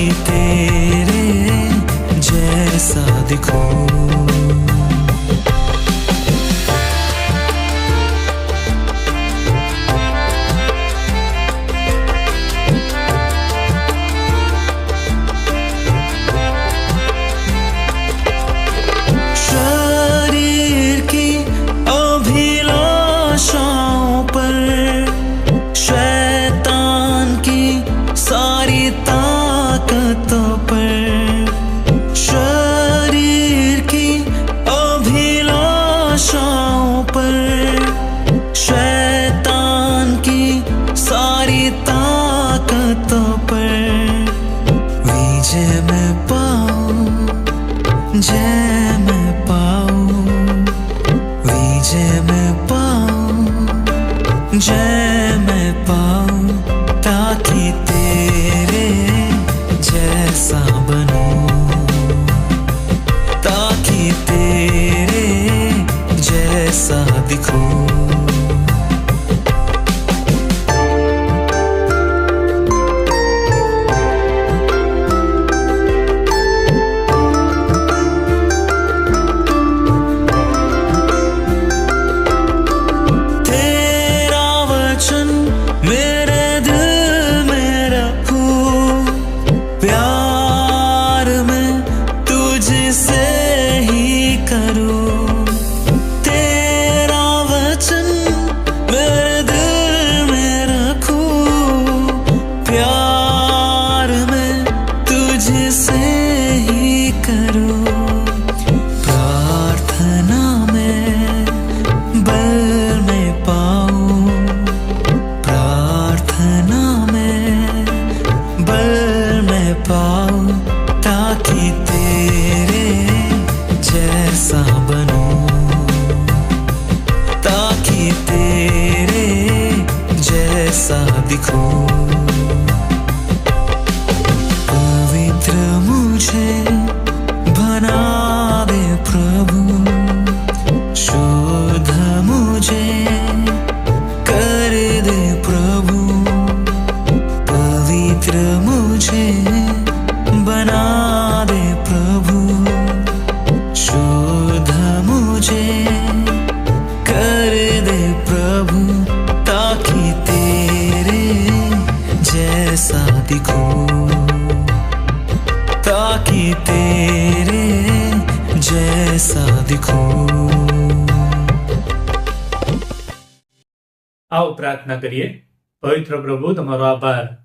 ताकि तेरे जैसा दिखूं। जय मैं पाऊं ताकि तेरे जैसा बनूं, ताकि तेरे जैसा दिखूं। पवित्र मुझे बनावे प्रभु, शुद्ध मुझे कर दे प्रभु। पवित्र मुझे बना दे प्रभु, शुद्ध मुझे कर दे प्रभु, ताकि तेरे जैसा दिखूं, ताकि तेरे जैसा दिखूं। आओ प्रार्थना करिए। पवित्र प्रभु તમારો આભાર,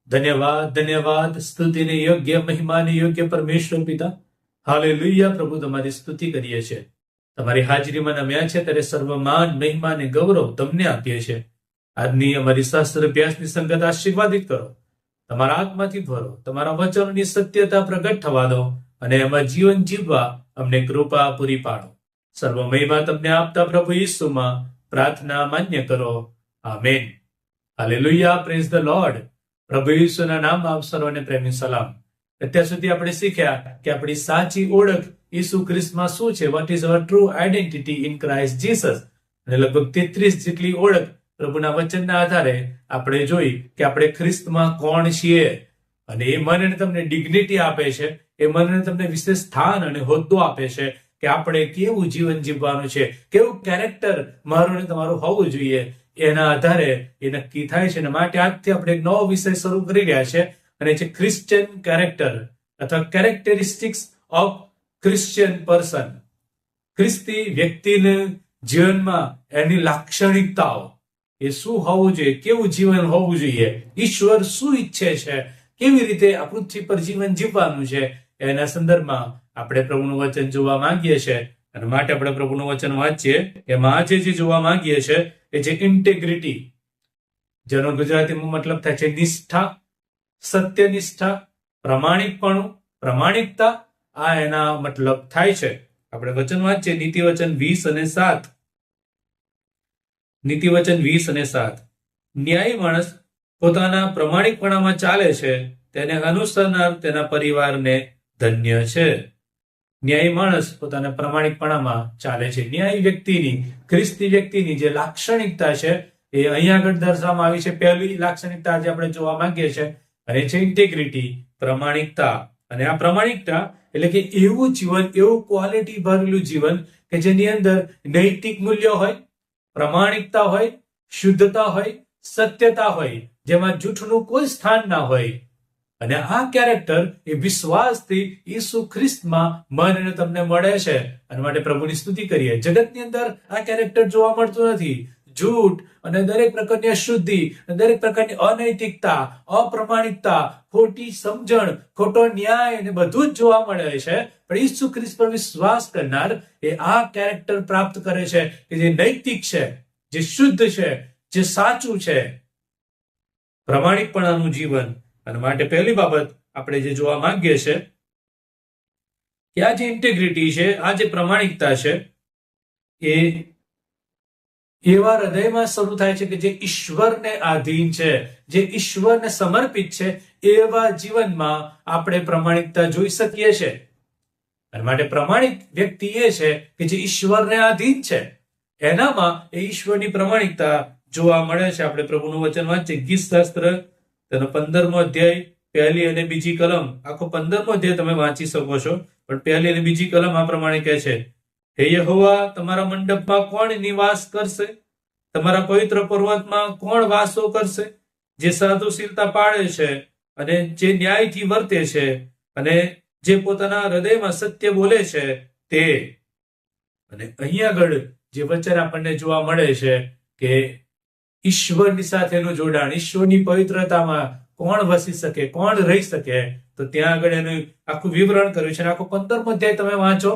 ધન્યવાદ ધન્યવાદ, સ્તુતિને યોગ્ય, મહિમાને યોગ્ય પરમેશ્વર પિતા, હાલેલુયા પ્રભુ, તમારી સ્તુતિ કરીએ છીએ। તમારી હાજરીમાં નમ્યા છે ત્યારે સર્વમાન, મહિમા અને ગૌરવ તમને આપીએ છીએ। આજની અમારી શાસ્ત્ર અભ્યાસની સંગત આશીર્વાદિત કરો, તમારા આત્માથી ભરો, તમારા વચનોની સત્યતા પ્રગટ થવા દો અને એમાં જીવન જીવવા અમને કૃપા પૂરી પાડો। સર્વ મહિમા તમને આપતા પ્રભુ ઈસુમાં પ્રાર્થના માન્ય કરો, amen. Hallelujah, praise the lord. પ્રભુ ઈસુના નામમાં આપ સર્વને પ્રેમી સલામ। અત્યાર સુધી આપણે શીખ્યા કે આપણી સાચી ઓળખ ઈસુ ખ્રિસ્તમાં શું છે, what is our true identity in Christ Jesus, અને લગભગ 33 જેટલી ઓળખ પ્રભુના વચનના આધારે આપણે જોઈ કે આપણે ખ્રિસ્તમાં કોણ છીએ, અને એ મને તમને ડિગ્નિટી આપે છે, એ મને તમને વિશેષ સ્થાન અને હોદ્દો આપે છે કે આપણે કેવું જીવન જીવવાનું છે, કેવું કેરેક્ટર મારું ને તમારું હોવું જોઈએ, એના આધારે એ નક્કી થાય છે। અને માટે આજથી આપણે એક નવો વિષય શરૂ કરી રહ્યા છે, અને છે ક્રિશ્ચિયન કેરેક્ટર અથવા કેરેક્ટરિસ્ટિક્સ ઓફ ક્રિશ્ચિયન પર્સન। ખ્રિસ્તી વ્યક્તિને જીવનમાં એની લાક્ષણિકતાઓ, એ શું હોવું જોઈએ, કેવું જીવન હોવું જોઈએ, ઈશ્વર શું ઈચ્છે છે, કેવી રીતે આ પૃથ્વી પર જીવન જીવવાનું છે, એના સંદર્ભમાં આપણે પ્રભુનું વચન જોવા માંગીએ છીએ। અને માટે આપણે પ્રભુનું વચન વાંચીએ। એમાં આજે જે જોવા માંગીએ છીએ એ છે ઇન્ટેગ્રિટી, જેનો ગુજરાતીમાં મતલબ થાય છે નિષ્ઠા, સત્યનિષ્ઠા, પ્રમાણિકપણું, પ્રમાણિકતા, આ એના મતલબ થાય છે। આપણે વચન વાંચીએ, નીતિવચન 20 અને 7। નીતિવચન 20 અને 7। ન્યાયી માણસ પોતાના પ્રમાણિકપણામાં ચાલે છે, તેને અનુસરનાર તેના પરિવારને ધન્ય છે। ન્યાયી માણસ પોતાના પ્રમાણિકપણામાં ચાલે છે। ન્યાયી વ્યક્તિની, ખ્રિસ્તી વ્યક્તિની જે લાક્ષણિકતા છે એ અહીંયા આગળ દર્શાવવામાં આવી છે। પહેલી લાક્ષણિકતા જે આપણે જોવા માંગીએ છીએ અને છે ઇન્ટેગ્રિટી, પ્રમાણિકતા. અને આ પ્રમાણિકતા એટલે કે એવું જીવન, એવું ક્વોલિટી ભરેલું જીવન કે જેની અંદર નૈતિક મૂલ્યો હોય, પ્રામાણિકતા હોય, શુદ્ધતા હોય, સત્યતા હોય, જેમાં જૂઠનું કોઈ સ્થાન ના હોય. અને આ કેરેક્ટર એ વિશ્વાસથી ઈસુ ખ્રિસ્તમાં મને અને તમને મળે છે. અને માટે પ્રભુની સ્તુતિ કરીએ. જગતની અંદર આ કેરેક્ટર જોવા મળતું નથી. જૂઠ અને દરેક પ્રકારની અશુદ્ધિ, દરેક પ્રકારની અનૈતિકતા, અપ્રમાણિકતા, ખોટી સમજણ, ખોટો ન્યાય અને બધું જ જોવા મળે છે. પણ ઈસુ ખ્રિસ્ત પર વિશ્વાસ કરનાર એ આ કેરેક્ટર પ્રાપ્ત કરે છે કે જે નૈતિક છે, જે શુદ્ધ છે, જે સાચું છે, પ્રમાણિકપણાનું જીવન. અને માટે પહેલી બાબત આપણે જે જોવા માંગીએ છે કે આ જે ઇન્ટેગ્રિટી છે, આ જે પ્રમાણિકતા છે, એ એવા હૃદયમાં શરૂ થાય છે કે જે ઈશ્વરને આધીન છે, જે ઈશ્વરને સમર્પિત છે. એવા જીવનમાં આપણે પ્રમાણિકતા જોઈ શકીએ છીએ. અને માટે પ્રમાણિક વ્યક્તિ એ છે કે જે ઈશ્વરને આધીન છે. એનામાં એ ઈશ્વરની પ્રમાણિકતા જોવા મળે છે. આપણે પ્રભુનું વચન વાંચીએ, ગીતશાસ્ત્ર તેનો 15મો અધ્યાય, પહેલી અને બીજી કલમ. આખો 15મો અધ્યાય તમે વાંચી શકો છો, પણ પહેલી અને બીજી કલમ આ પ્રમાણે કહે છે, હે યહોવા, તમારા મંડપમાં કોણ નિવાસ કરશે? તમારા પવિત્ર પર્વતમાં કોણ વાસો કરશે? જે સાધુશીલતા પાળે છે અને જે ન્યાયથી વર્તે છે અને જે પોતાના હૃદયમાં સત્ય બોલે છે તે. અને અહીં આગળ જે વચન આપણને જોવા મળે છે કે ઈશ્વરની સાથેનું જોડાણ, ઈશ્વરની પવિત્રતામાં કોણ વસી શકે, કોણ રહી શકે, તો ત્યાં આગળ એનું આખું વિવરણ કર્યું છે. અને આખો 15મો અધ્યાય તમે વાંચો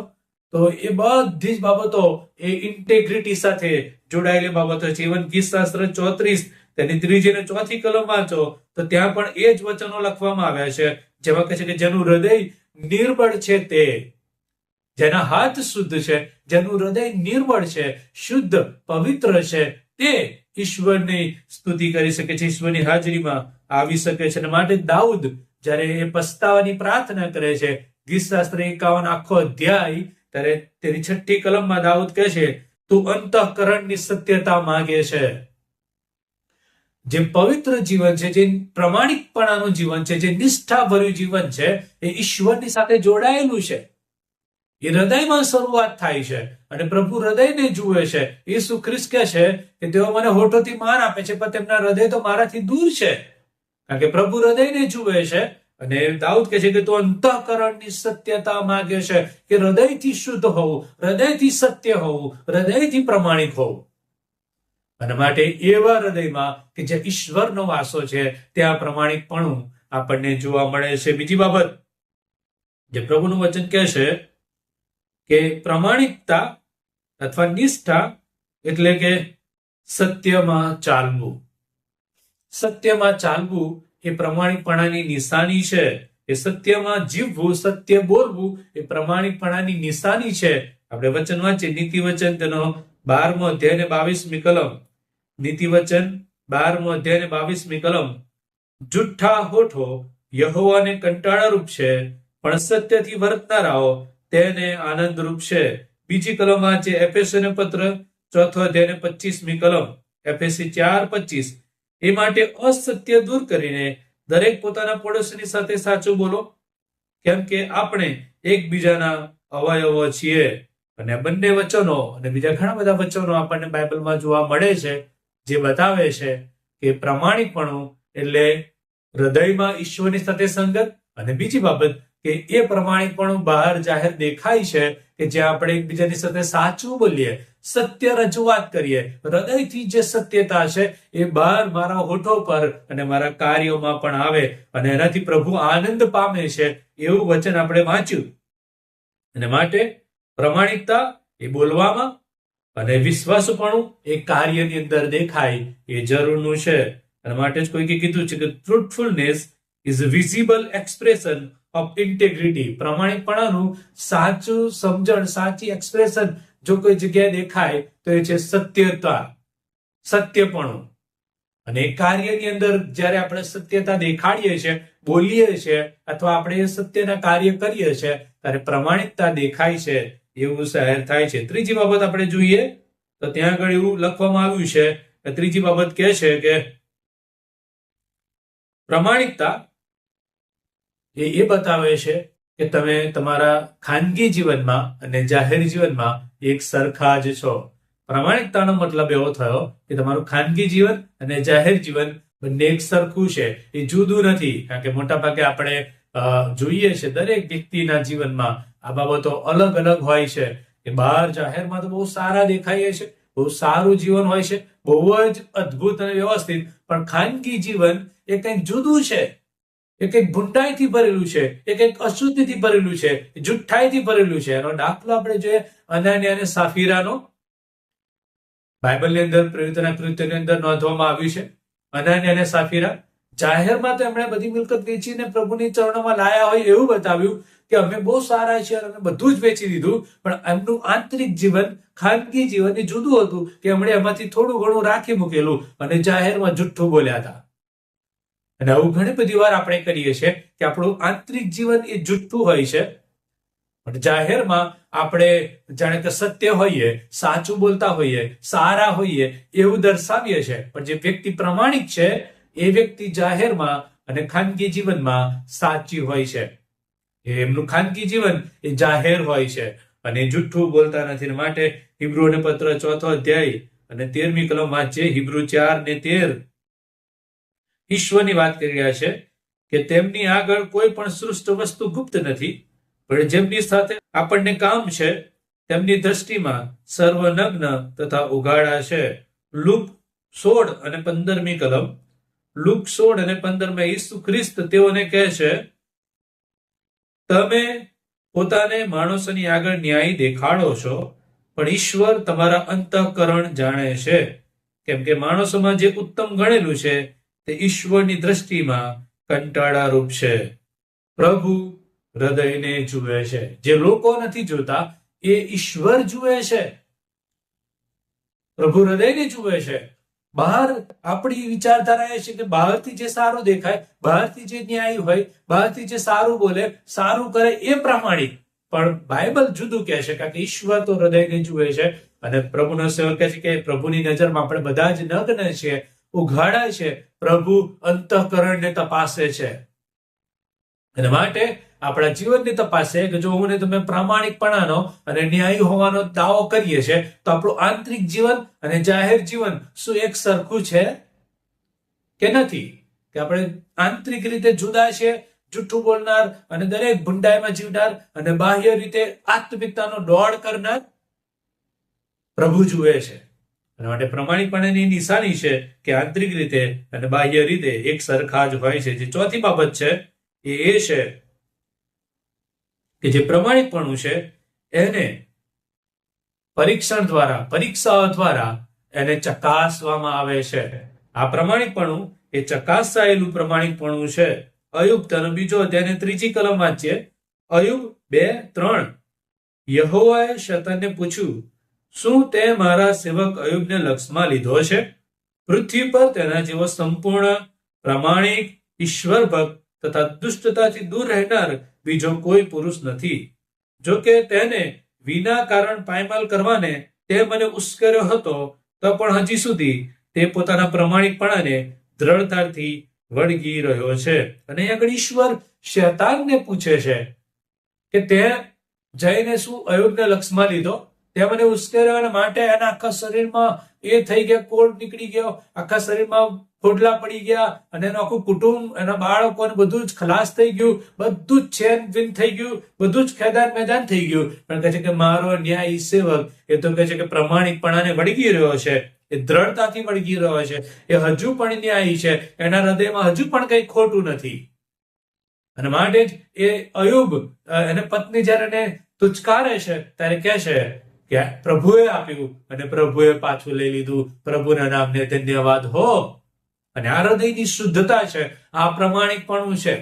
તો એ બધી જ બાબતો એ ઇન્ટેગ્રિટી સાથે જોડાયેલી બાબતો છે. ઇવન ગીતશાસ્ત્ર 34 તેની 3જી અને 4થી કલમ વાંચો તો ત્યાં પણ એ જ વચનો લખવામાં આવ્યા છે, જેમાં કહે છે કે જેનું હૃદય નિર્બળ છે તે, જેના હાથ શુદ્ધ છે, જેનું હૃદય નિર્બળ છે, શુદ્ધ, પવિત્ર છે, તે ઈશ્વરની સ્તુતિ કરી શકે છે, ઈશ્વરની હાજરીમાં આવી શકે છે. અને માટે દાઉદ જ્યારે એ પસ્તાવાની પ્રાર્થના કરે છે, ગીતશાસ્ત્ર 51 આખો અધ્યાય, ત્યારે તેની 6ઠી કલમમાં દાઉદ કહે છે, તું અંતઃકરણની સત્યતા માંગે છે. જે પવિત્ર જીવન છે, જે પ્રમાણિકપણાનું જીવન છે, જે નિષ્ઠાભર્યું જીવન છે, એ ઈશ્વરની સાથે જોડાયેલું છે. એ હૃદયમાં શરૂઆત થાય છે અને પ્રભુ હૃદયને જુએ છે. ઈસુ ખ્રિસ્ત કહે છે કે તેઓ મને હોઠોથી માન આપે છે, પણ તેમના હૃદય તો મારાથી દૂર છે. કારણ કે પ્રભુ હૃદયને જુએ છે. અને દાઉદ કહે છે કે તું અંતઃકરણની સત્યતા માંગે છે, કે હૃદયથી શુદ્ધ હોવું, હૃદયથી સત્ય હોવું, હૃદયથી પ્રમાણિક હોવું. અને માટે એવા હૃદયમાં કે જે ઈશ્વરનો વાસો છે, ત્યાં પ્રમાણિકપણું આપણને જોવા મળે છે. બીજી બાબત જે પ્રભુનું વચન કહે છે કે પ્રમાણિકતા અથવા નિષ્ઠા એટલે કે સત્યમાં ચાલવું. સત્યમાં ચાલવું એ પ્રમાણિકપણાની નિશાની છે. એ સત્યમાં જીવવું, સત્ય બોલવું એ પ્રમાણિકપણાની નિશાની છે. આપણે વચન વાંચીએ, નીતિ વચન તેનો 12મો અધ્યાય ને 22મી કલમ. નીતિ વચન 12મો અધ્યાય ને 22મી કલમ. જુઠ્ઠા હોઠો યહોવાને કંટાળારૂપ છે, પણ સત્યથી વર્તનારાઓ તેને આનંદરૂપ છે. બીજી કલમ વાંચે, એફેસીને પત્ર 4થો અધ્યાય ને 25મી કલમ. એફેસી 4:25. એ માટે અસત્ય દૂર કરીને દરેક પોતાના પડોશીની સાથે સાચું બોલો, કેમ કે આપણે એકબીજાના અવયવો છીએ. અને બંને વચનો અને બીજા ઘણા બધા વચનો આપણને બાઇબલમાં જોવા મળે છે, જે બતાવે છે કે પ્રમાણિકપણું એટલે હૃદયમાં ઈશ્વરની સાથે સંગત. અને બીજી બાબત કે એ પ્રમાણિકપણું બહાર જાહેર દેખાય છે કે જ્યાં આપણે એકબીજાની સાથે સાચું બોલીએ, સત્ય રજૂઆત કરીએ. હૃદયથી જે સત્યતા છે એ બહાર મારા હોઠો પર અને મારા કાર્યોમાં પણ આવે, અને એનાથી પ્રભુ આનંદ પામે છે, એવું વચન આપણે વાંચ્યું. અને માટે પ્રમાણિકતા એ બોલવામાં અને વિશ્વાસપણું એ કાર્યની અંદર દેખાય એ જરૂરનું છે. અને માટે જ કોઈકે કીધું છે કે truthfulness is a visible expression of integrity. પ્રમાણિકપણાનું સાચું સમજણ, સાચી એક્સપ્રેશન જો કોઈ જગ્યાએ દેખાય તો એ છે સત્યતા, સત્યપણું. અને કાર્યની અંદર જ્યારે આપણે સત્યતા દેખાડીએ છીએ, બોલીએ છીએ, અથવા આપણે એ સત્યના કાર્ય કરીએ છીએ, ત્યારે પ્રમાણિકતા દેખાય છે એવું જાહેર થાય છે. ત્રીજી બાબત આપણે જોઈએ તો ત્યાં આગળ એવું લખવામાં આવ્યું છે કે ત્રીજી બાબત કહે છે કે પ્રમાણિકતા એ બતાવે છે કે તમે તમારા ખાનગી જીવનમાં અને જાહેર જીવનમાં એક સરખા જ છો. પ્રામાણિકતાનો મતલબ એવો થયો કે તમારું ખાનગી જીવન અને જાહેર જીવન બંને એક સરખું છે, એ જુદું નથી. કારણ કે મોટા ભાગે આપણે જોઈએ છે દરેક વ્યક્તિના જીવનમાં આ બાબતો અલગ અલગ હોય છે કે બહાર જાહેરમાં તો બહુ સારા દેખાઈએ છે, બહુ સારું જીવન હોય છે, બહુ જ અદ્ભુત અને વ્યવસ્થિત, પણ ખાનગી જીવન એ કંઈક જુદું છે. એ કંઈક ભૂંડાઈથી ભરેલું છે, એ કંઈક અશુદ્ધિથી ભરેલું છે, જુઠ્ઠાઈથી ભરેલું છે. એનો દાખલો આપણે જોઈએ અનાનિયા અને સાફીરાનો. બાઇબલની અંદર પ્રેરિતોના કૃત્યોની અંદર નોંધવામાં આવ્યું છે. અનાનિયા અને સાફીરા જાહેરમાં તો એમણે બધી મિલકત વેચીને પ્રભુની ચરણોમાં લાયા હોય એવું બતાવ્યું કે અમે બહુ સારા છીએ, અમે બધું જ વેચી દીધું, પણ એમનું આંતરિક જીવન, ખાનગી જીવન એ જુદું હતું કે એમણે એમાંથી થોડું ઘણું રાખી મૂકેલું અને જાહેરમાં જુઠ્ઠું બોલ્યા હતા. અને આવું ઘણી બધી વાર આપણે કરીએ છીએ કે આપણું આંતરિક જીવન એ જુઠ્ઠું હોય છે, પણ જાહેરમાં આપણે જાણે કે સત્ય હોઈએ, સાચું બોલતા હોઈએ, સારા હોઈએ એવું દર્શાવીએ છીએ. પણ જે વ્યક્તિ પ્રમાણિક છે એ વ્યક્તિ જાહેરમાં અને ખાનગી જીવનમાં સાચી હોય છે. એમનું ખાનગી જીવન એ જાહેર હોય છે અને જુઠ્ઠું બોલતા નથી. માટે હિબ્રુઓને પત્ર 4 અધ્યાય અને 13મી કલમ વાંચીએ. હિબ્રુ 4:13 ઈશ્વરની વાત કરી રહ્યા છે કે તેમની આગળ કોઈ પણ સૃષ્ટ વસ્તુ ગુપ્ત નથી, પણ જેમની સાથે આપણને કામ છે તેમની દ્રષ્ટિમાં સર્વનગ્ન તથા ઉઘાડા છે. લુક 16:15મી કલમ. લુક 16:15 ઈસુ ખ્રિસ્ત તેઓને કહે છે, તમે પોતાને માણસોની આગળ ન્યાય દેખાડો છો, પણ ઈશ્વર તમારા અંતઃકરણ જાણે છે, કેમ કે માણસોમાં જે ઉત્તમ ગણેલું છે તે ઈશ્વરની દ્રષ્ટિમાં કંટાળારૂપ છે. પ્રભુ હૃદયને જુએ છે. જે લોકો નથી જોતા એ ઈશ્વર જુએ છે. પ્રભુ હૃદયને જુએ છે. બહાર આપણી વિચારધારા એ છે કે બહારથી જે સારું દેખાય, બહારથી જે ન્યાય હોય, બહારથી જે સારું બોલે, સારું કરે એ પ્રમાણિક. પણ બાઇબલ જુદું કહે છે, કારણ કે ઈશ્વર તો હૃદયને જુએ છે. અને પ્રભુનો સેવક કહે છે કે પ્રભુની નજરમાં આપણે બધા જ નગ્ન છીએ, ઉઘાડા છે. પ્રભુ અંતઃકરણને તપાસે છે. અને માટે આપણા જીવનની તપાસે કે જો હું ને તમે પ્રામાણિકપણાનો અને ન્યાયી હોવાનો દાવો કરીએ છીએ તો આપણું આંતરિક જીવન અને જાહેર જીવન શું એક સરખું છે કે નથી? કે આપણે આંતરિક રીતે જુદા છે, જૂઠું બોલનાર અને દરેક ભૂંડાઈમાં જીવનાર અને બાહ્ય રીતે આત્મિકતાનો દોડ કરનાર? પ્રભુ જુએ છે. અને માટે પ્રમાણિકપણાની નિશાની છે કે આંતરિક રીતે અને બાહ્ય રીતે એક સરખા જ હોય છે. જે ચોથી બાબત છે એ છે કે જે પ્રમાણિકપણું છે એને પરીક્ષણ દ્વારા, પરીક્ષાઓ દ્વારા એને ચકાસવામાં આવે છે. આ પ્રમાણિકપણું એ ચકાસાયેલું પ્રમાણિકપણું છે. અયુબ તેનો 2 અધ્યાય 3જી કલમ વાંચીએ. અયુબ 2:3 યહોવાએ શેતાનને પૂછ્યું, શું તે મારા સેવક અયુબને લક્ષમાં લીધો છે? પૃથ્વી પર તેના જેવો સંપૂર્ણ પ્રામાણિક, ઈશ્વર ભક્ત તથા દુષ્ટતાથી દૂર રહેનાર બીજો કોઈ પુરુષ નથી. જો કે તેને વિના કારણ પાયમાલ કરવાને તે મને ઉશ્કેર્યો હતો, તો પણ હજી સુધી તે પોતાના પ્રમાણિકપણાને દ્રઢતાથી વળગી રહ્યો છે. અને આગળ ઈશ્વર શેતાનને પૂછે છે કે તે જઈને શું અયુબને લક્ષમાં લીધો? તે મને ઉશ્કેર્યો માટે એના આખા શરીરમાં એ થઈ ગયા, કોળ નીકળી ગયો, આખા શરીરમાં ફોડલા પડી ગયા અને એનું આખું કુટુંબ, એના બાળકો બધું જ ખલાસ થઈ ગયું, બધું જ છેન વિન થઈ ગયું, બધું જ ખેદાન મેદાન થઈ ગયું. પણ કહે છે કે મારો ન્યાયી સેવક એ તો કહે છે કે પ્રમાણિકપણાને વળગી રહ્યો છે, એ દ્રઢતાથી વળગી રહ્યો છે, એ હજુ પણ ન્યાયી છે, એના હૃદયમાં હજુ પણ કંઈ ખોટું નથી. અને માટે જ એ અયુબ એને પત્ની જયારે એને તુચકારે છે ત્યારે કહે છે કે પ્રભુએ આપ્યું અને પ્રભુએ પાછું લઈ લીધું, પ્રભુના નામને ધન્યવાદ હો. અને આ હૃદયની શુદ્ધતા છે, આ પ્રમાણિકપણું છે.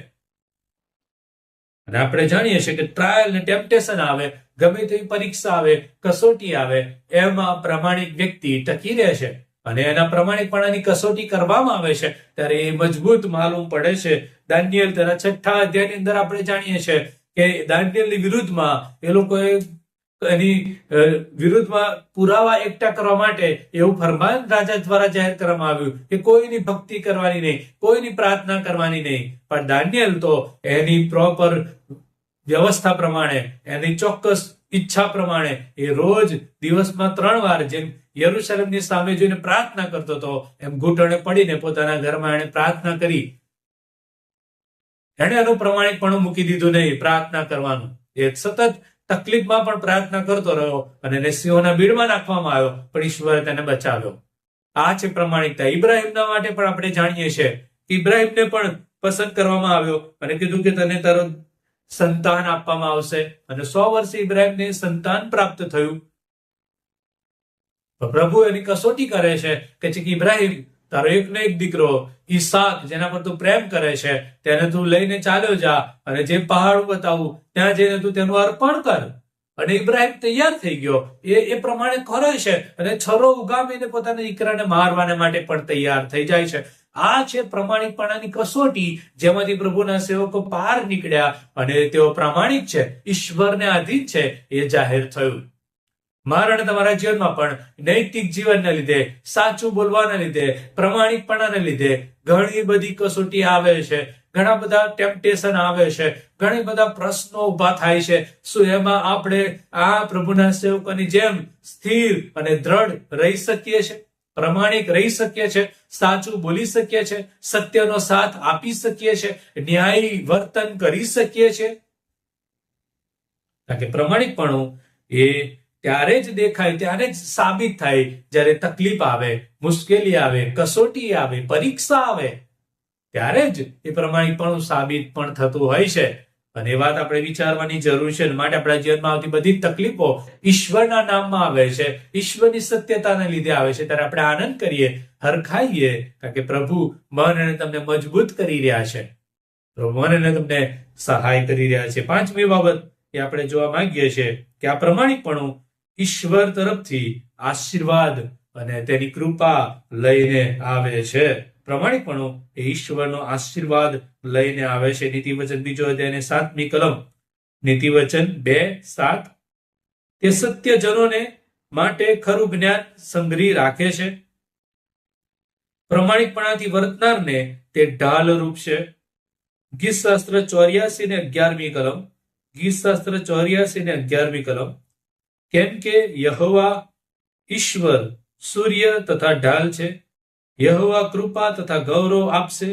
અને આપણે જાણીએ છીએ કે ટ્રાયલ ને ટેમ્પટેશન આવે, ગમે તેવી પરીક્ષા આવે, કસોટી આવે, એમાં પ્રામાણિક વ્યક્તિ ટકી રહે છે. અને એના પ્રમાણિકપણાની કસોટી કરવામાં આવે છે ત્યારે એ મજબૂત માલુમ પડે છે. દાનિયેલ તેના 6 અધ્યાયની અંદર આપણે જાણીએ છીએ કે દાનિયેલની વિરુદ્ધમાં એ લોકોએ એની વિરુદ્ધમાં પુરાવા એકઠા કરવા માટે એવું ફરમાન રાજા દ્વારા જાહેર કરવામાં આવ્યું કે કોઈની ભક્તિ કરવાની નહીં, કોઈની પ્રાર્થના કરવાની નહીં. પણ દાનિયેલ તો એની પ્રોપર વ્યવસ્થા પ્રમાણે, એની ચોક્કસ ઈચ્છા પ્રમાણે એ રોજ દિવસમાં 3 વાર જેમ યરુશલેમની સામે જોઈને પ્રાર્થના કરતો હતો, એમ ઘૂંટણે પડીને પોતાના ઘરમાં એને પ્રાર્થના કરી. એને એનું પ્રમાણિકપણું મૂકી દીધું નહીં પ્રાર્થના કરવાનું. એ સતત તકલીફમાં પણ પ્રાર્થના કરતો રહ્યો અને એને સિંહોના બીડમાં નાખવામાં આવ્યો, પણ ઈશ્વરે તેને બચાવ્યો. આ છે પ્રમાણિકતા. ઇબ્રાહિમના માટે પણ આપણે જાણીએ છીએ કે ઇબ્રાહિમને પણ પસંદ કરવામાં આવ્યો અને કીધું કે તને તારો સંતાન આપવામાં આવશે, અને 100 વર્ષે ઇબ્રાહિમને સંતાન પ્રાપ્ત થયું. પ્રભુ એની કસોટી કરે છે કે ઇબ્રાહિમ, તારો એકનો એક દીકરો ઈસાક, જેના પર તું પ્રેમ કરે છે, તેને તું લઈને ચાલ્યો જા અને જે પહાડ બતાવું ત્યાં જઈને તું તેનું અર્પણ કર. અને ઇબ્રાહિમ તૈયાર થઈ ગયો. એ પ્રમાણે કરે છે અને છરો ઉગામીને પોતાના દીકરાને મારવાને માટે પણ તૈયાર થઈ જાય છે. આ છે પ્રમાણિકપણાની કસોટી, જેમાંથી પ્રભુના સેવકો પાર નીકળ્યા અને તેઓ પ્રામાણિક છે, ઈશ્વરને આધીન છે, એ જાહેર થયું. મારા અને તમારા જીવનમાં પણ નૈતિક જીવનને લીધે, સાચું બોલવાના લીધે, પ્રમાણિકપણાને લીધે ઘણી બધી કસોટી આવે છે, ઘણા બધા ટેમ્પટેશન આવે છે, ઘણી બધા પ્રશ્નો ઉભા થાય છે. શું એમાં આપણે આ પ્રભુના સેવકોની જેમ સ્થિર અને દ્રઢ રહી શકીએ છીએ? પ્રમાણિક રહી શકીએ છીએ? સાચું બોલી શકીએ છીએ? સત્યનો સાથ આપી શકીએ છીએ? ન્યાયી વર્તન કરી શકીએ છીએ? કારણ કે પ્રમાણિકપણું એ ત્યારે જ દેખાય, ત્યારે જ સાબિત થાય જ્યારે તકલીફ આવે, મુશ્કેલી આવે, કસોટી આવે, પરીક્ષા આવે, ત્યારે જ એ પ્રમાણિકપણું સાબિત પણ થતું હોય છે. અને એ વાત આપણે વિચારવાની જરૂર છે. માટે આપણા જીવનમાં આવતી બધી તકલીફો ઈશ્વરના નામમાં આવે છે, ઈશ્વરની સત્યતાને લીધે આવે છે. ત્યારે આપણે આનંદ કરીએ, હરખાઈએ, કારણ કે પ્રભુ મન અને તમને મજબૂત કરી રહ્યા છે, પ્રભુ મન અને તમને સહાય કરી રહ્યા છે. 5મી બાબત એ આપણે જોવા માંગીએ છીએ કે આ પ્રમાણિકપણું ઈશ્વર તરફથી આશીર્વાદ અને તેની કૃપા લઈને આવે છે. પ્રમાણિકપણું એ ઈશ્વરનો આશીર્વાદ લઈને આવે છે. નીતિવચન 2 અધ્યાયની 7મી કલમ, નીતિવચન 2:7. તે સત્યજનોને માટે ખરું જ્ઞાન સંગ્રહી રાખે છે, પ્રમાણિકપણાથી વર્તનારને તે ઢાલ રૂપ છે. ગીતશાસ્ત્ર 84 ને 11મી કલમ, ગીતશાસ્ત્ર 84 ને 11મી કલમ. કેમ કે યહોવા ઈશ્વર સૂર્ય તથા ઢાલ છે, યહોવા કૃપા તથા ગૌરવ આપશે,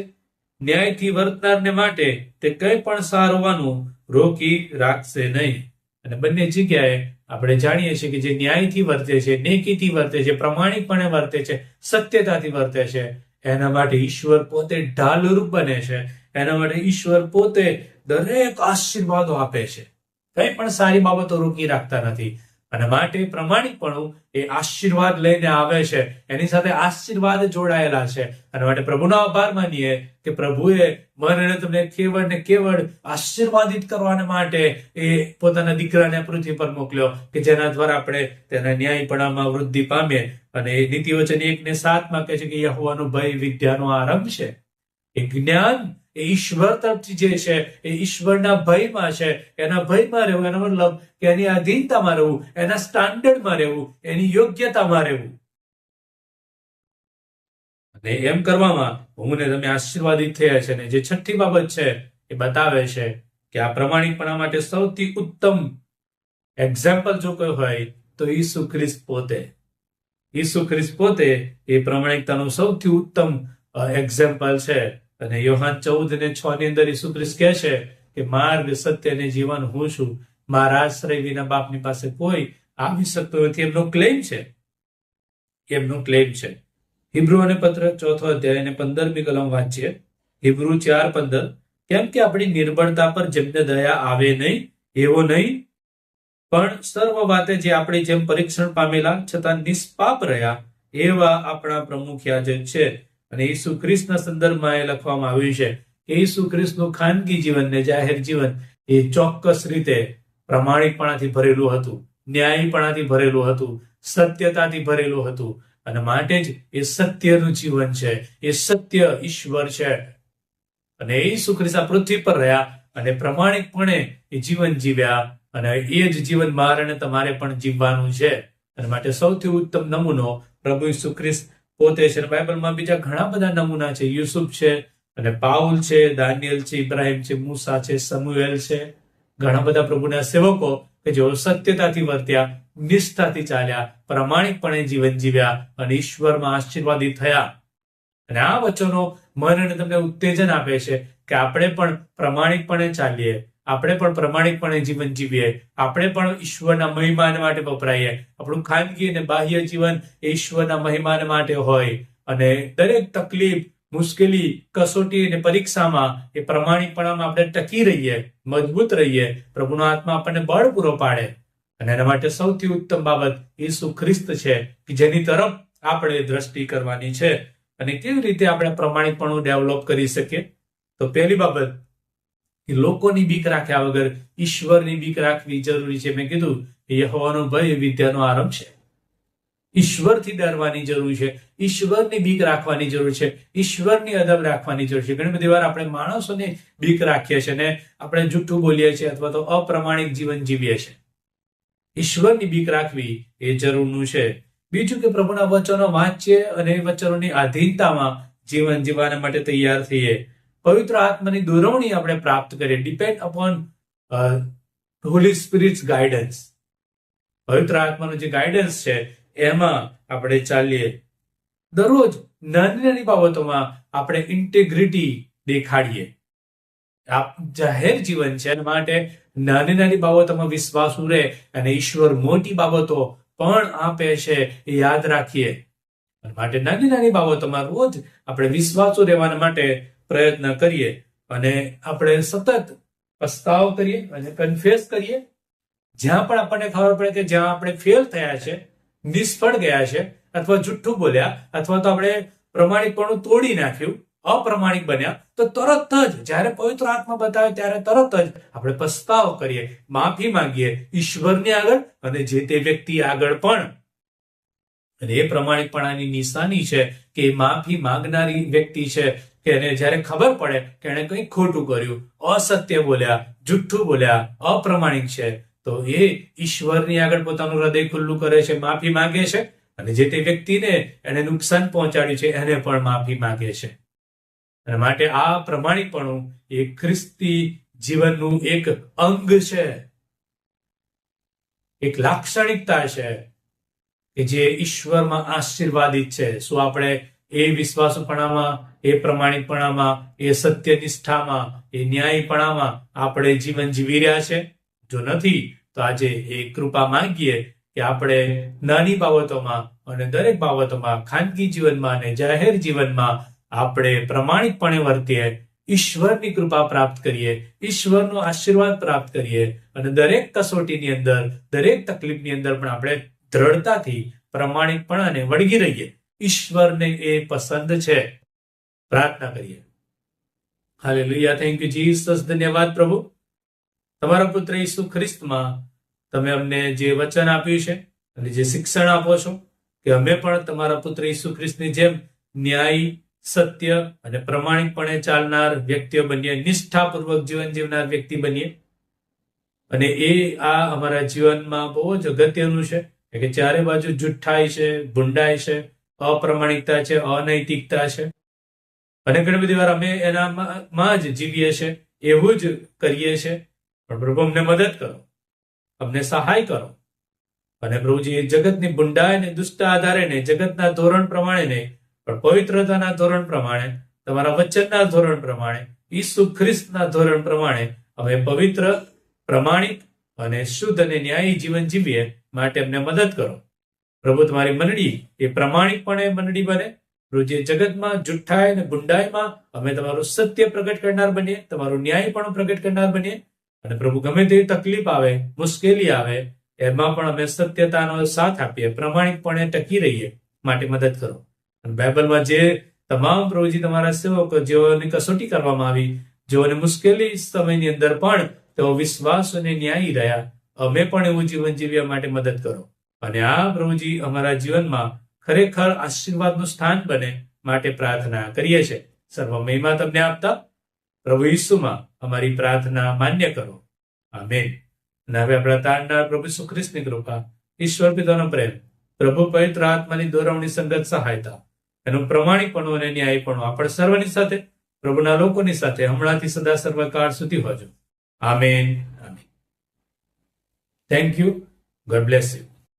ન્યાયથી વર્તનારને માટે તે કંઈ પણ સારવાનું રોકી રાખશે નહીં. અને બંને જગ્યાએ આપણે જાણીએ છીએ કે જે ન્યાયથી વર્તે છે, નેકીથી વર્તે છે, પ્રમાણિકપણે વર્તે છે, સત્યતાથી વર્તે છે, એના માટે ઈશ્વર પોતે ઢાલરૂપ બને છે. એના માટે ઈશ્વર પોતે દરેક આશીર્વાદો આપે છે, કંઈ પણ સારી બાબતો રોકી રાખતા નથી. અને માટે પ્રમાણિકપણું એ આશીર્વાદ લઈને આવે છે, એની સાથે આશીર્વાદ જોડાયેલા છે. અને માટે પ્રભુનો આભાર માનીએ કે પ્રભુએ મને તમને કેવળ ને કેવળ આશીર્વાદિત કરવાને માટે એ પોતાના દીકરાને પૃથ્વી પર મોકલ્યો કે જેના દ્વારા આપણે તેના ન્યાયપણામાં વૃદ્ધિ પામીએ. અને નીતિવચન 1:7 કહે છે કે યહોવાનો ભય વિદ્યાનો આરંભ છે. એ જ્ઞાન એ ઈશ્વર તરફથી જે છે એ ઈશ્વરના ભયમાં છે. એના ભયમાં રહેવું, એનો મતલબ કે એની અધીનતામાં રહેવું, એના સ્ટાન્ડર્ડમાં રહેવું, એની યોગ્યતામાં રહેવું. અને એમ કરવામાં હું ને તમે આશીર્વાદિત થયા છે. ને જે 6ઠ્ઠી બાબત છે એ બતાવે છે કે આ પ્રમાણિકપણા માટે સૌથી ઉત્તમ એક્ઝામ્પલ જો કોઈ હોય તો ઈસુ ખ્રિસ્ત પોતે. ઈસુ ખ્રિસ્ત પોતે એ પ્રમાણિકતાનું સૌથી ઉત્તમ એક્ઝામ્પલ છે. અને યોહાન 14:6 ની અંદર ઈસુ ખ્રિસ્ત કહે છે કે માર્ગ, સત્ય અને જીવન હું છું, મારા આશ્રય વિના બાપની પાસે કોઈ આવી શકતો નથી. એમનો ક્લેમ છે, એમનો ક્લેમ છે. હિબ્રુઓને પત્ર 4 અધ્યાય અને 15મી કલમ વાંચીએ. હિબ્રુ 4:15. કેમ કે આપણી નિર્બળતા પર જેમને દયા આવે નહીં એવો નહીં, પણ સર્વ વાતે જે આપણી જેમ પરીક્ષણ પામેલા છતાં નિષ્પાપ રહ્યા એવા આપણા પ્રમુખ યાજક છે. અને ઈસુ ખ્રિસ્તના સંદર્ભમાં એ લખવામાં આવ્યું છે કે ઈસુ ખ્રિસ્તનું ખાનગી જીવન ને જાહેર જીવન એ ચોક્કસ રીતે પ્રમાણિકપણાથી ભરેલું હતું, ન્યાયીપણાથી ભરેલું હતું, સત્યતાથી ભરેલું હતું. અને માટે જ એ સત્યનું જીવન છે, એ સત્ય ઈશ્વર છે. અને ઈસુ ખ્રિસ્ત પૃથ્વી પર રહ્યા અને પ્રમાણિકપણે એ જીવન જીવ્યા. અને એ જ જીવન મારે અને તમારે પણ જીવવાનું છે. અને માટે સૌથી ઉત્તમ નમૂનો પ્રભુ ઈસુ ખ્રિસ્ત પોતે છે. બાઇબલમાં બીજા ઘણા બધા નમૂના છે. યુસુફ છે અને પાઉલ છે, દાનિયેલ છે, ઇબ્રાહિમ છે, મૂસા છે, સમુએલ છે. ઘણા બધા પ્રભુના સેવકો કે જેઓ સત્યતાથી વર્ત્યા, નિષ્ઠાથી ચાલ્યા, પ્રામાણિકપણે જીવન જીવ્યા અને ઈશ્વરમાં આશીર્વાદિત થયા. અને આ વચનો મને અને તમને ઉત્તેજન આપે છે કે આપણે પણ પ્રામાણિકપણે ચાલીએ, આપણે પણ પ્રામાણિકપણે જીવન જીવીએ, આપણે પણ ઈશ્વરના મહિમાને માટે વપરાઈએ. આપણું ખાનગી અને બાહ્ય જીવન એ ઈશ્વરના મહિમાને માટે હોય. અને દરેક તકલીફ, મુશ્કેલી, કસોટી અને પરીક્ષામાં એ પ્રામાણિકપણામાં આપણે ટકી રહીએ, મજબૂત રહીએ, પ્રભુનો આત્મા આપણને બળ પૂરો પાડે. અને એના માટે સૌથી ઉત્તમ બાબત ઈસુ ખ્રિસ્ત છે કે જેની તરફ આપણે દ્રષ્ટિ કરવાની છે. અને કેવી રીતે આપણે પ્રામાણિકપણું ડેવલપ કરી શકીએ? તો પહેલી બાબત, લોકોની બીક રાખ્યા વગર ઈશ્વરની બીક રાખવી જરૂરી છે. મેં કીધું યહોવાનો ભય વિદ્યાનો આરંભ છે. ઈશ્વરથી ડરવાની જરૂર છે, ઈશ્વરની બીક રાખવાની જરૂર છે, ઈશ્વરની અદબ રાખવાની જરૂર છે. ઘણી બધી વાર આપણે માણસોની બીક રાખીએ છીએ ને આપણે જૂઠું બોલીએ છીએ અથવા તો અપ્રામાણિક જીવન જીવીએ છીએ. ઈશ્વરની બીક રાખવી એ જરૂરનું છે. બીજું કે પ્રભુના વચનો વાંચીએ અને એ વચનોની આધીનતામાં જીવન જીવવા માટે તૈયાર થઈએ. પવિત્ર આત્માની દોરવણી આપણે પ્રાપ્ત કરીએ. Depend upon Holi spirits guidance. પવિત્ર આત્માનું જે ગાઈડન્સ છે એમાં આપણે ચાલીએ. દરરોજ નાની નાની બાબતોમાં આપણે ઇન્ટેગ્રિટી દેખાડીએ. આ જાહેર જીવન છે એના માટે નાની નાની બાબતોમાં વિશ્વાસુ રહે અને ઈશ્વર મોટી બાબતો પણ આપે છે એ યાદ રાખીએ. માટે નાની નાની બાબતોમાં રોજ આપણે વિશ્વાસુ રહેવાના માટે પ્રયત્ન કરીએ અને આપણે સતત પસ્તાવ કરીએ અને કન્ફેસ કરીએ. જ્યાં પણ આપણને ખબર પડે કે જ્યાં આપણે ફેલ થયા છે, નિષ્ફળ ગયા છે, અથવા જુઠ્ઠું બોલ્યા, અથવા તો આપણે પ્રમાણિકપણું તોડી નાખ્યું, અપ્રમાણિક બન્યા, તો તરત જ જ્યારે પવિત્ર આત્મા બતાવે ત્યારે તરત જ આપણે પસ્તાવ કરીએ, માફી માંગીએ ઈશ્વરની આગળ અને જે તે વ્યક્તિ આગળ પણ. અને એ પ્રમાણિકપણાની નિશાની છે કે માફી માંગનારી વ્યક્તિ છે કે એને જ્યારે ખબર પડે કે એને કંઈક ખોટું કર્યું, અસત્ય બોલ્યા, જુઠ્ઠું બોલ્યા, અપ્રમાણિક છે, તો એ ઈશ્વરની આગળ પોતાનું હૃદય ખુલ્લું કરે છે, માફી માંગે છે અને જે તે વ્યક્તિને એને નુકસાન પહોંચાડ્યું છે એને પણ માફી માંગે છે. અને માટે આ પ્રમાણિકપણું એ ખ્રિસ્તી જીવનનું એક અંગ છે, એક લાક્ષણિકતા છે કે જે ઈશ્વરમાં આશીર્વાદિત છે. શું આપણે એ વિશ્વાસુપણામાં, એ પ્રમાણિકપણામાં, એ સત્યનિષ્ઠામાં, એ ન્યાયપણામાં આપણે જીવન જીવી રહ્યા છે? જો નથી તો આજે એ કૃપા માંગીએ કે આપણે નાની બાબતોમાં અને દરેક બાબતોમાં, ખાનગી જીવનમાં અને જાહેર જીવનમાં આપણે પ્રમાણિકપણે વર્તીએ, ઈશ્વરની કૃપા પ્રાપ્ત કરીએ, ઈશ્વરનો આશીર્વાદ પ્રાપ્ત કરીએ અને દરેક કસોટીની અંદર, દરેક તકલીફની અંદર પણ આપણે દ્રઢતાથી પ્રમાણિકપણાને વળગી રહીએ. ઈશ્વરને એ પસંદ છે. પ્રાર્થના કરીએ. હાલેલુયા. Thank you Jesus. ધન્યવાદ પ્રભુ, તમારા પુત્ર ઈસુ ખ્રિસ્તમાં તમે અમને જે વચન આપ્યું છે અને જે શિક્ષણ આપો છો કે અમે પણ તમારા પુત્ર ઈસુ ખ્રિસ્તની જેમ ન્યાયી, સત્ય અને પ્રમાણિકપણે ચાલનાર વ્યક્તિઓ બનીએ, નિષ્ઠાપૂર્વક જીવન જીવનાર વ્યક્તિ બનીએ. અને એ આ અમારા જીવનમાં બહુ જ અગત્યનું છે કે ચારે બાજુ જુઠ્ઠાઈ છે, ભૂંડાઈ છે, અપ્રમાણિકતા છે, અનૈતિકતા છે અને ઘણી બધી વાર અમે એનામાં જ જીવીએ છીએ, એવું જ કરીએ છીએ. પણ પ્રભુ અમને મદદ કરો, અમને સહાય કરો અને પ્રભુજી જગતની ભૂંડાઈ ને દુષ્ટ આધારે ને જગતના ધોરણ પ્રમાણે નહીં, પણ પવિત્રતાના ધોરણ પ્રમાણે, તમારા વચનના ધોરણ પ્રમાણે, ઈસુ ખ્રિસ્તના ધોરણ પ્રમાણે અમે પવિત્ર, પ્રમાણિક અને શુદ્ધ અને ન્યાયી જીવન જીવીએ. માટે અમને મદદ કરો પ્રભુ. તમારી મંડળી એ પ્રમાણિકપણે મંડળી બને. જે જગતમાં જુઠ્ઠાઈ અને ગુંડાઈમાં અમે તમારું સત્ય પ્રગટ કરનાર બનીએ, તમારું ન્યાયપણું પ્રગટ કરનાર બનીએ. અને પ્રભુ ગમે તેવી તકલીફ આવે, મુશ્કેલી આવે, એમાં પણ અમે સત્યતાનો સાથ આપીએ, પ્રમાણિકપણે ટકી રહીએ. માટે મદદ કરો. અને બાઇબલમાં જે તમામ પ્રભુજી તમારા સેવકો જેઓની કસોટી કરવામાં આવી, જેઓને મુશ્કેલી સમયની અંદર પણ તેઓ વિશ્વાસ અને ન્યાયી રહ્યા, અમે પણ એવું જીવન જીવ્યા. માટે મદદ કરો. અને આ પ્રભુજી અમારા જીવનમાં ખરેખર આશીર્વાદનું સ્થાન બને. માટે પ્રાર્થના કરીએ છીએ. સર્વ મહિમા તમને આપતા પ્રભુ ઈસુમાં અમારી પ્રાર્થના માન્ય કરો. આમેન. અને હવે આપણા તારનાર પ્રભુ ઈસુ ખ્રિસ્તની કૃપા, ઈશ્વર પિતાનો પ્રેમ, પ્રભુ પવિત્ર આત્માની દોરવણી સંગત સહાયતા, એનું પ્રમાણિકપણું અને ન્યાયપણું આપણે સર્વની સાથે, પ્રભુના લોકોની સાથે હમણાંથી સદા સર્વકાળ સુધી હોજો. Amen. Amen. Thank you. God bless you.